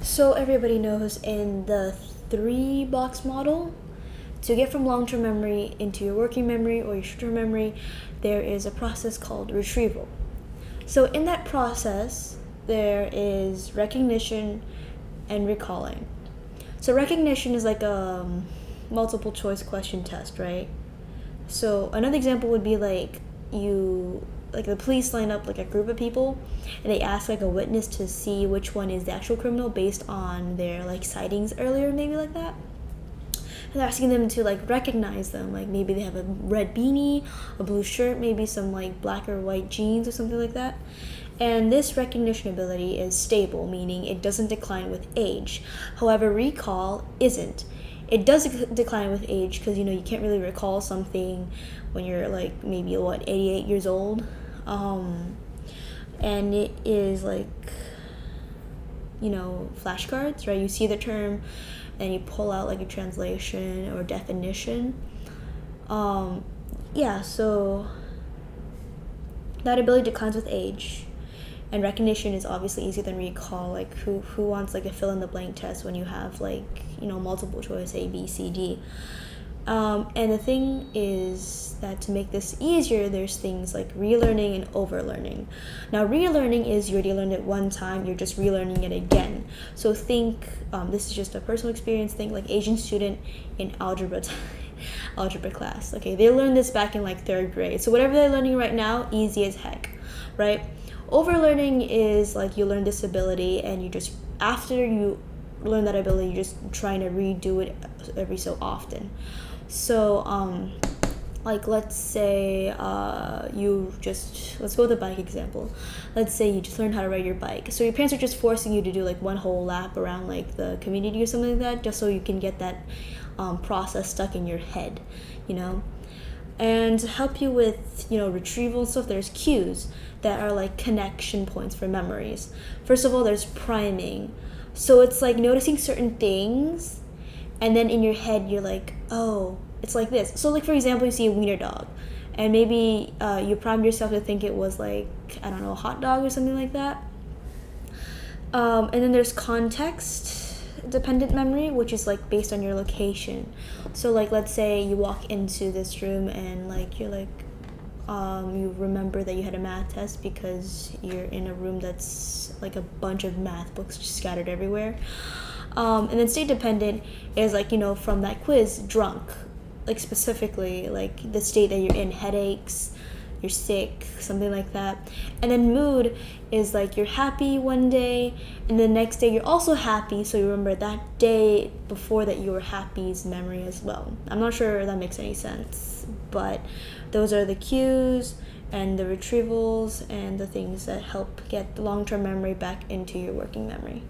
So everybody knows in the three box model, to get from long term memory into your working memory or your short term memory, there is a process called retrieval. So in that process, there is recognition and recalling. So recognition is like a multiple choice question test, right? So another example would be like the police line up like a group of people and they ask like a witness to see which one is the actual criminal based on their like sightings earlier, maybe like that. And they're asking them to like recognize them, like maybe they have a red beanie, a blue shirt, maybe some like black or white jeans or something like that. And this recognition ability is stable, meaning it doesn't decline with age. However, recall isn't. It does decline with age because you can't really recall something when you're like maybe 88 years old. And it is like flashcards, right? You see the term and you pull out like a translation or definition. So that ability declines with age, and recognition is obviously easier than recall. Like who wants like a fill in the blank test when you have multiple choice A, B, C, D. And the thing is that to make this easier, there's things like relearning and overlearning. Now, relearning is you already learned it one time, you're just relearning it again. So think, this is just a personal experience, think like Asian student in algebra class. Okay, they learned this back in like third grade. So whatever they're learning right now, easy as heck, right? Overlearning is like you learn this ability and you just, after you learn that ability, you're just trying to redo it every so often. So let's say let's go with the bike example. Let's say you just learned how to ride your bike, so your parents are just forcing you to do like one whole lap around like the community or something like that, just so you can get that process stuck in your head, and to help you with retrieval and stuff, there's cues that are like connection points for memories. First of all, there's priming. So it's like noticing certain things, and then in your head you're like, oh, it's like this. So like for example, you see a wiener dog, and maybe you primed yourself to think it was like, I don't know, a hot dog or something like that. And then there's context dependent memory, which is like based on your location. So like let's say you walk into this room and like you're like you remember that you had a math test because you're in a room that's like a bunch of math books just scattered everywhere. And then state dependent is like from that quiz, drunk, like specifically like the state that you're in, headaches, you're sick, something like that. And then mood is like you're happy one day and the next day you're also happy, so you remember that day before that you were happy's memory as well. I'm not sure if that makes any sense, but those are the cues and the retrievals and the things that help get the long-term memory back into your working memory.